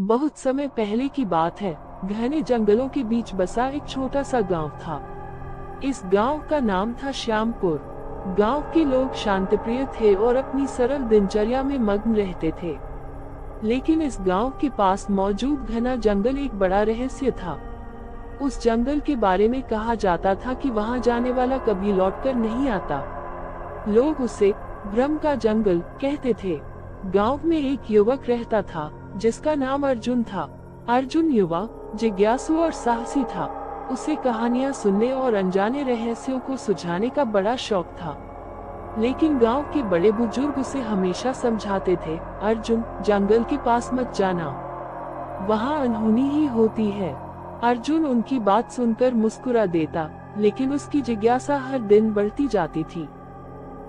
बहुत समय पहले की बात है। घने जंगलों के बीच बसा एक छोटा सा गांव था। इस गांव का नाम था श्यामपुर। गांव के लोग शांतिप्रिय थे और अपनी सरल दिनचर्या में मग्न रहते थे। लेकिन इस गांव के पास मौजूद घना जंगल एक बड़ा रहस्य था। उस जंगल के बारे में कहा जाता था कि वहां जाने वाला कभी लौटकर नहीं आता। लोग उसे ब्रह्म का जंगल कहते थे। गांव में एक युवक रहता था जिसका नाम अर्जुन था। अर्जुन युवा, जिज्ञासु और साहसी था। उसे कहानियां सुनने और अनजाने रहस्यों को सुझाने का बड़ा शौक था। लेकिन गांव के बड़े बुजुर्ग उसे हमेशा समझाते थे, अर्जुन, जंगल के पास मत जाना, वहां अनहोनी ही होती है। अर्जुन उनकी बात सुनकर मुस्कुरा देता, लेकिन उसकी जिज्ञासा हर दिन बढ़ती जाती थी।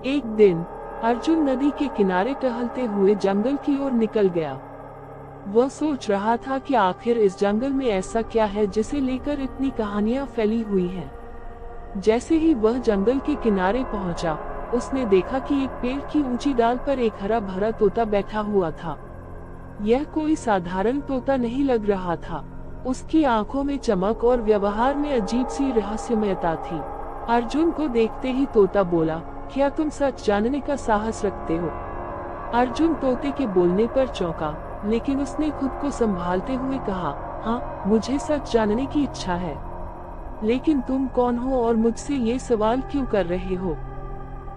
एक दिन अर्जुन नदी के किनारे टहलते हुए जंगल की ओर निकल गया। वह सोच रहा था कि आखिर इस जंगल में ऐसा क्या है जिसे लेकर इतनी कहानियां फैली हुई हैं। जैसे ही वह जंगल के किनारे पहुंचा, उसने देखा कि एक पेड़ की ऊंची डाल पर एक हरा भरा तोता बैठा हुआ था। यह कोई साधारण तोता नहीं लग रहा था। उसकी आंखों में चमक और व्यवहार में अजीब सी रहस्यमयता थी। अर्जुन को देखते ही तोता बोला, क्या तुम सच जानने का साहस रखते हो? अर्जुन तोते के बोलने पर चौंका, लेकिन उसने खुद को संभालते हुए कहा, हाँ, मुझे सच जानने की इच्छा है। लेकिन तुम कौन हो और मुझसे ये सवाल क्यों कर रहे हो?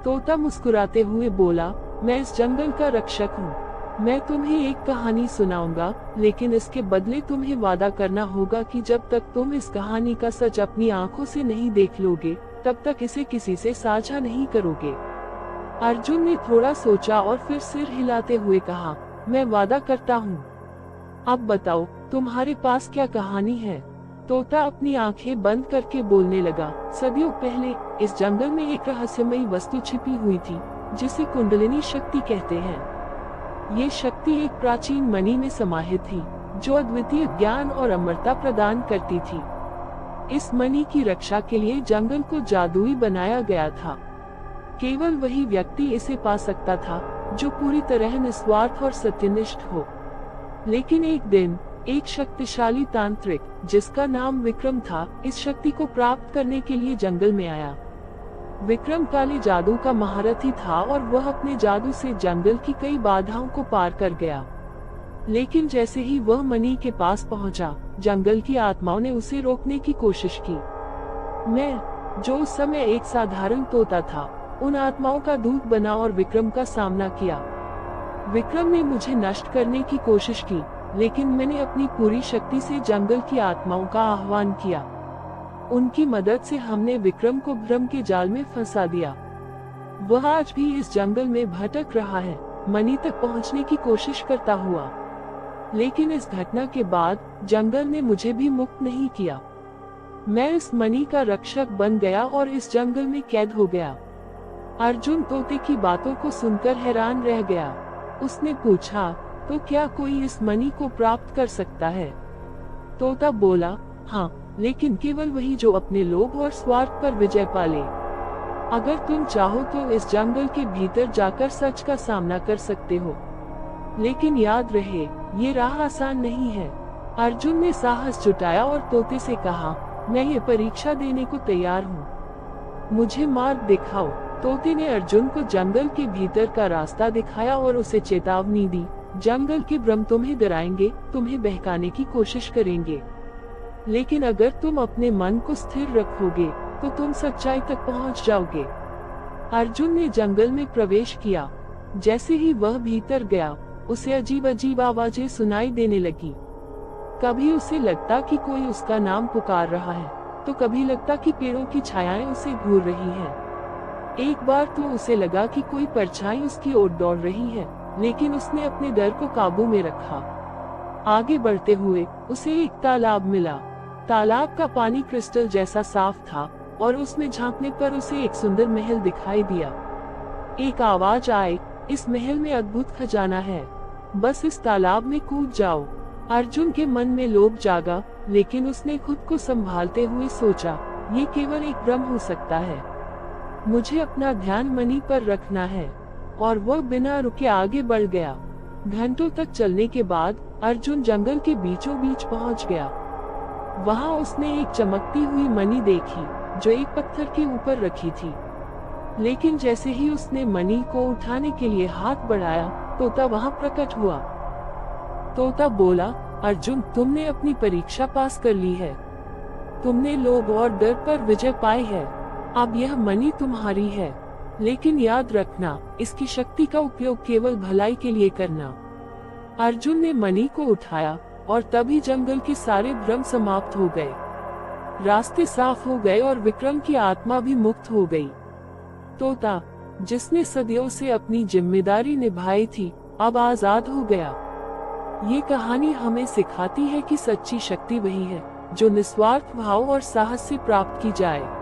तोता मुस्कुराते हुए बोला, मैं इस जंगल का रक्षक हूँ। मैं तुम्हें एक कहानी सुनाऊंगा, लेकिन इसके बदले तुम्हें वादा करना होगा कि जब तक तुम इस कहानी का सच अपनी आंखों से नहीं देख लोगे, तब तक इसे किसी से साझा नहीं करोगे। अर्जुन ने थोड़ा सोचा और फिर सिर हिलाते हुए कहा, मैं वादा करता हूँ। अब बताओ, तुम्हारे पास क्या कहानी है? तोता अपनी आंखें बंद करके बोलने लगा, सदियों पहले इस जंगल में एक रहस्यमयी वस्तु छिपी हुई थी, जिसे कुंडलिनी शक्ति कहते हैं। ये शक्ति एक प्राचीन मणि में समाहित थी, जो अद्वितीय ज्ञान और अमरता प्रदान करती थी। इस मणि की रक्षा के लिए जंगल को जादुई बनाया गया था। केवल वही व्यक्ति इसे पा सकता था जो पूरी तरह निस्वार्थ और सत्यनिष्ठ हो। लेकिन एक दिन एक शक्तिशाली तांत्रिक, जिसका नाम विक्रम था, इस शक्ति को प्राप्त करने के लिए जंगल में आया। विक्रम काले जादू का महारथी था और वह अपने जादू से जंगल की कई बाधाओं को पार कर गया। लेकिन जैसे ही वह मणि के पास पहुंचा, जंगल की आत्माओं ने उसे रोकने की कोशिश की। मैं, जो उस समय एक साधारण तोता था, उन आत्माओं का दूत बना और विक्रम का सामना किया। विक्रम ने मुझे नष्ट करने की कोशिश की, लेकिन मैंने अपनी पूरी शक्ति से जंगल की आत्माओं का आह्वान किया। उनकी मदद से हमने विक्रम को भ्रम के जाल में फंसा दिया। वह आज भी इस जंगल में भटक रहा है, मणि तक पहुंचने की कोशिश करता हुआ। लेकिन इस घटना के बाद जंगल ने मुझे भी मुक्त नहीं किया। मैं इस मणि का रक्षक बन गया और इस जंगल में कैद हो गया। अर्जुन तोते की बातों को सुनकर हैरान रह गया। उसने पूछा, तो क्या कोई इस मणि को प्राप्त कर सकता है? तोता बोला, हाँ, लेकिन केवल वही जो अपने लोभ और स्वार्थ पर विजय पाले। अगर तुम चाहो तो इस जंगल के भीतर जाकर सच का सामना कर सकते हो, लेकिन याद रहे, ये राह आसान नहीं है। अर्जुन ने साहस जुटाया और तोते से कहा, मैं ये परीक्षा देने को तैयार हूँ, मुझे मार्ग दिखाओ। तोते ने अर्जुन को जंगल के भीतर का रास्ता दिखाया और उसे चेतावनी दी, जंगल के ब्रह्म तुम्हें डराएंगे, तुम्हें बहकाने की कोशिश करेंगे, लेकिन अगर तुम अपने मन को स्थिर रखोगे तो तुम सच्चाई तक पहुंच जाओगे। अर्जुन ने जंगल में प्रवेश किया। जैसे ही वह भीतर गया, उसे अजीब अजीब आवाजें सुनाई देने लगी। कभी उसे लगता कि कोई उसका नाम पुकार रहा है, तो कभी लगता कि पेड़ों की छायाएं उसे घूर रही हैं। एक बार तो उसे लगा कि कोई परछाई उसकी ओर दौड़ रही है, लेकिन उसने अपने डर को काबू में रखा। आगे बढ़ते हुए उसे एक तालाब मिला। तालाब का पानी क्रिस्टल जैसा साफ था और उसमें झांकने पर उसे एक सुंदर महल दिखाई दिया। एक आवाज आई, इस महल में अद्भुत खजाना है, बस इस तालाब में कूद जाओ। अर्जुन के मन में लोभ जागा, लेकिन उसने खुद को संभालते हुए सोचा, ये केवल एक भ्रम हो सकता है, मुझे अपना ध्यान मणि पर रखना है। और वह बिना रुके आगे बढ़ गया। घंटों तक चलने के बाद अर्जुन जंगल के बीचों बीच पहुंच गया। वहां उसने एक चमकती हुई मणि देखी जो एक पत्थर के ऊपर रखी थी। लेकिन जैसे ही उसने मणि को उठाने के लिए हाथ बढ़ाया, तोता वहां प्रकट हुआ। तोता बोला, अर्जुन, तुमने अपनी परीक्षा पास कर ली है। तुमने लोभ और डर पर विजय पाई है। अब यह मणि तुम्हारी है, लेकिन याद रखना, इसकी शक्ति का उपयोग केवल भलाई के लिए करना। अर्जुन ने मणि को उठाया और तभी जंगल के सारे भ्रम समाप्त हो गए। रास्ते साफ हो गए और विक्रम की आत्मा भी मुक्त हो गई। तोता, जिसने सदियों से अपनी जिम्मेदारी निभाई थी, अब आजाद हो गया। ये कहानी हमें सिखाती है कि सच्ची शक्ति वही है जो निस्वार्थ भाव और साहस से प्राप्त की जाए।